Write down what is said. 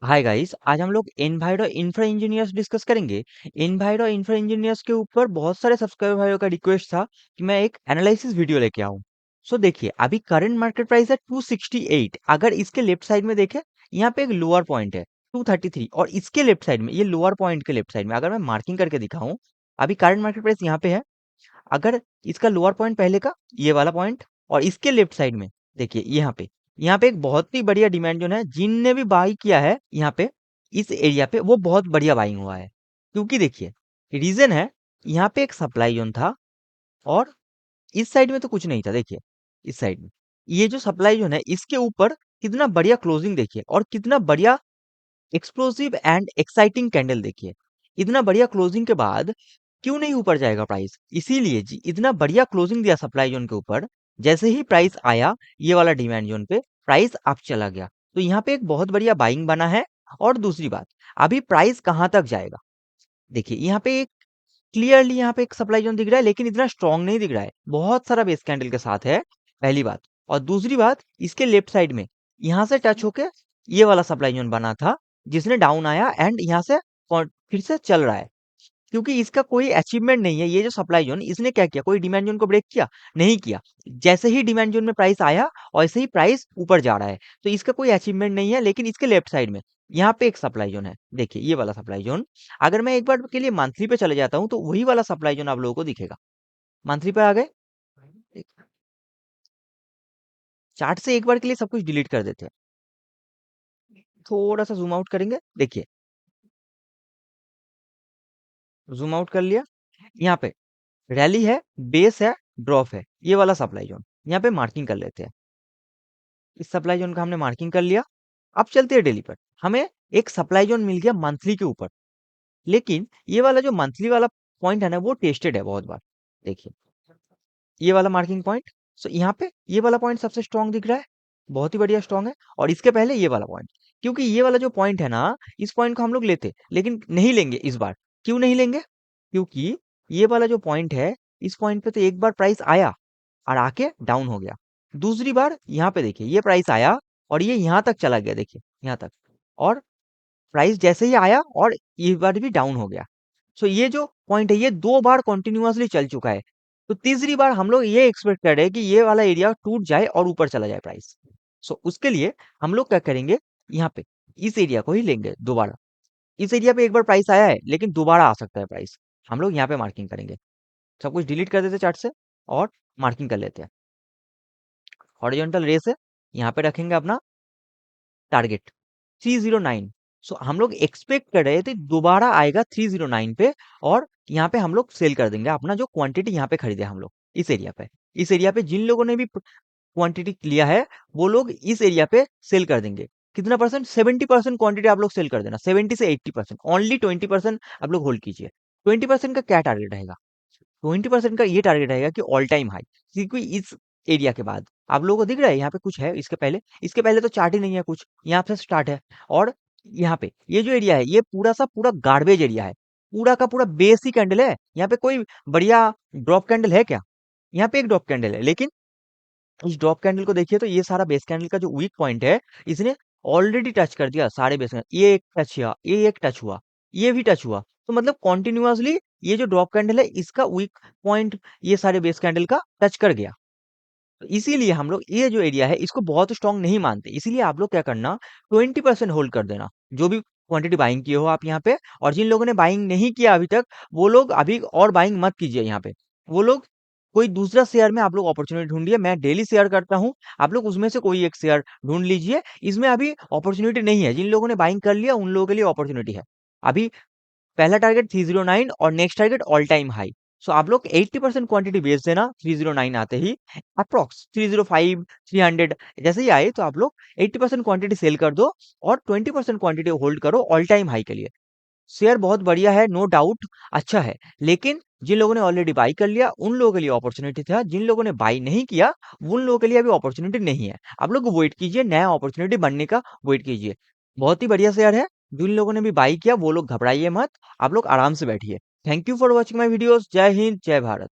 Hi guys, आज हम लोग एनवायरो इंफ्रा इंजीनियर्स डिस्कस करेंगे। एनवायरो इंफ्रा इंजीनियर्स के ऊपर बहुत सारे सब्सक्राइबर भाइयों का रिक्वेस्ट था कि मैं एक एनालिसिस वीडियो लेके आऊं। सो देखिए, अभी करंट मार्केट प्राइस है 268। अगर इसके लेफ्ट साइड में देखें, यहाँ पे एक लोअर पॉइंट है 233, और इसके लेफ्ट साइड में, ये लोअर पॉइंट के लेफ्ट साइड में अगर मैं मार्किंग करके दिखाऊं, अभी करंट मार्केट प्राइस यहाँ पे है। अगर इसका लोअर पॉइंट पहले का ये वाला पॉइंट, और इसके लेफ्ट साइड में देखिए, यहाँ पे एक बहुत ही बढ़िया डिमांड जोन है। जिनने भी बाई किया है यहाँ पे, इस एरिया पे, वो बहुत बढ़िया बाइंग हुआ है। क्योंकि देखिए, रीजन है, यहाँ पे एक सप्लाई जोन था, और इस साइड में तो कुछ नहीं था। देखिए, इस साइड में ये जो सप्लाई जोन है, इसके ऊपर कितना बढ़िया क्लोजिंग देखिए, और कितना बढ़िया एक्सप्लोसिव एंड एक्साइटिंग कैंडल देखिए। इतना बढ़िया क्लोजिंग के बाद क्यों नहीं ऊपर जाएगा प्राइस? इसीलिए जी, इतना बढ़िया क्लोजिंग दिया सप्लाई जोन के ऊपर, जैसे ही प्राइस आया ये वाला डिमांड जोन पे, प्राइस अप चला गया। तो यहाँ पे एक बहुत बढ़िया बाइंग बना है। और दूसरी बात, अभी प्राइस कहाँ तक जाएगा? देखिए, यहाँ पे एक क्लियरली यहाँ पे एक सप्लाई जोन दिख रहा है, लेकिन इतना स्ट्रांग नहीं दिख रहा है, बहुत सारा बेस कैंडल के साथ है, पहली बात। और दूसरी बात, इसके लेफ्ट साइड में यहाँ से टच होके ये वाला सप्लाई जोन बना था, जिसने डाउन आया एंड यहाँ से फिर से चल रहा है। क्योंकि इसका कोई अचीवमेंट नहीं है। ये जो सप्लाई जोन, इसने क्या किया? कोई डिमांड जोन को ब्रेक किया? नहीं किया। जैसे ही डिमांड जोन में प्राइस आया, वैसे ही प्राइस ऊपर जा रहा है। तो इसका कोई अचीवमेंट नहीं है। लेकिन इसके लेफ्ट साइड में यहाँ पे एक सप्लाई जोन है, देखिए ये वाला सप्लाई जोन। अगर मैं एक बार के लिए मंथली पे चले जाता हूँ, तो वही वाला सप्लाई जोन आप लोगों को दिखेगा। मंथली पे आ गए, चार्ट से एक बार के लिए सब कुछ डिलीट कर देते हैं, थोड़ा सा जूम आउट करेंगे। देखिए, जूम आउट कर लिया। यहाँ पे रैली है, बेस है, ड्रॉप है, ये वाला सप्लाई जोन। यहाँ पे मार्किंग कर लेते हैं। इस सप्लाई जोन का हमने मार्किंग कर लिया। अब चलते हैं डेली पर। हमें एक सप्लाई जोन मिल गया मंथली के ऊपर, लेकिन ये वाला जो मंथली वाला पॉइंट है ना, वो टेस्टेड है बहुत बार। देखिए, ये वाला मार्किंग पॉइंट, सो यहाँ पे ये वाला पॉइंट सबसे स्ट्रांग दिख रहा है, बहुत ही बढ़िया स्ट्रांग है। और इसके पहले ये वाला पॉइंट, क्योंकि ये वाला जो पॉइंट है ना, इस पॉइंट को हम लोग लेते, लेकिन नहीं लेंगे इस बार। क्यों नहीं लेंगे? क्योंकि ये वाला जो पॉइंट है, इस पॉइंट पे तो एक बार प्राइस आया और आके डाउन हो गया। दूसरी बार यहाँ पे देखिए, ये प्राइस आया और ये यहाँ तक चला गया, देखिए यहाँ तक। और प्राइस जैसे ही आया और इस बार भी डाउन हो गया। सो ये जो पॉइंट है, ये 2 बार कंटिन्यूअसली चल चुका है। तो तीसरी बार हम लोग ये एक्सपेक्ट कर रहे हैं कि ये वाला एरिया टूट जाए और ऊपर चला जाए प्राइस। सो उसके लिए हम लोग क्या करेंगे? यहाँ पे इस एरिया को ही लेंगे दोबारा। इस एरिया पे एक बार प्राइस आया है, लेकिन दोबारा आ सकता है प्राइस। हम लोग यहाँ पे मार्किंग करेंगे, सब कुछ डिलीट कर देते चार्ट से, और मार्किंग कर लेते हैं। हॉरिजॉन्टल रेस है, यहाँ पे रखेंगे अपना टारगेट 309। सो हम लोग एक्सपेक्ट कर रहे थे दोबारा आएगा 309 पे, और यहाँ पे हम लोग सेल कर देंगे अपना जो क्वांटिटी यहाँ पे खरीदे हम लोग इस एरिया पे। इस एरिया पे जिन लोगों ने भी क्वांटिटी लिया है, वो लोग इस एरिया पे सेल कर देंगे। कितना परसेंट? 70% क्वांटिटी आप लोग सेल कर देना, 70 से 80%। ओनली 20% आप लोग होल्ड कीजिए। 20% का क्या टारगेट रहेगा? 20% का ये टारगेट रहेगा कि ऑल टाइम हाई। क्योंकि इस एरिया के बाद आप लोगों को दिख रहा है यहाँ पे कुछ है, इसके पहले तो चार्ट ही नहीं है कुछ, यहाँ से स्टार्ट है। और यहाँ पे ये जो एरिया है, ये पूरा सा पूरा गार्बेज एरिया है, पूरा का पूरा बेस ही कैंडल है। यहाँ पे कोई बढ़िया ड्रॉप कैंडल है क्या? यहाँ पे एक ड्रॉप कैंडल है, लेकिन इस ड्रॉप कैंडल को देखिए तो ये सारा बेस कैंडल का जो वीक पॉइंट है, इसने ऑलरेडी टच कर दिया सारे बेस कैंडल। ये एक टच हुआ, ये एक टच हुआ, ये भी टच हुआ। तो मतलब कॉन्टिन्यूअसली ये जो ड्रॉप कैंडल है, इसका वीक पॉइंट ये सारे बेस कैंडल का टच कर गया। तो इसीलिए हम लोग ये जो एरिया है, इसको बहुत स्ट्रांग नहीं मानते। इसीलिए आप लोग क्या करना, 20% होल्ड कर देना, जो भी क्वांटिटी बाइंग किए हो आप यहाँ पे। और जिन लोगों ने बाइंग नहीं किया अभी तक, वो लोग अभी और बाइंग मत कीजिए यहाँ पे। वो लोग कोई दूसरा शेयर में आप लोग अपॉर्चुनिटी ढूंढिए। मैं डेली शेयर करता हूँ, आप लोग उसमें से कोई एक शेयर ढूंढ लीजिए। इसमें अभी अपॉर्चुनिटी नहीं है। जिन लोगों ने बाइंग कर लिया, उन लोगों के लिए अपॉर्चुनिटी है। अभी पहला टारगेट 309 और next target all time high. So आप लोग 80% क्वांटिटी बेच देना 309 आते ही। अप्रोक्स 305, 300 जैसे ही आए, तो आप लोग 80% क्वांटिटी सेल कर दो, और 20% क्वांटिटी होल्ड करो ऑल टाइम हाई के लिए। शेयर बहुत बढ़िया है, नो डाउट, अच्छा है। लेकिन जिन लोगों ने ऑलरेडी बाई कर लिया, उन लोगों के लिए अपॉर्चुनिटी था। जिन लोगों ने बाई नहीं किया, उन लोगों के लिए अभी अपॉर्चुनिटी नहीं है। आप लोग वेट कीजिए, नया अपॉर्चुनिटी बनने का वेट कीजिए। बहुत ही बढ़िया शेयर है। जिन लोगों ने भी बाई किया, वो लोग घबराइए मत, आप लोग आराम से बैठिए। Thank you for watching my videos. जय हिंद, जय भारत।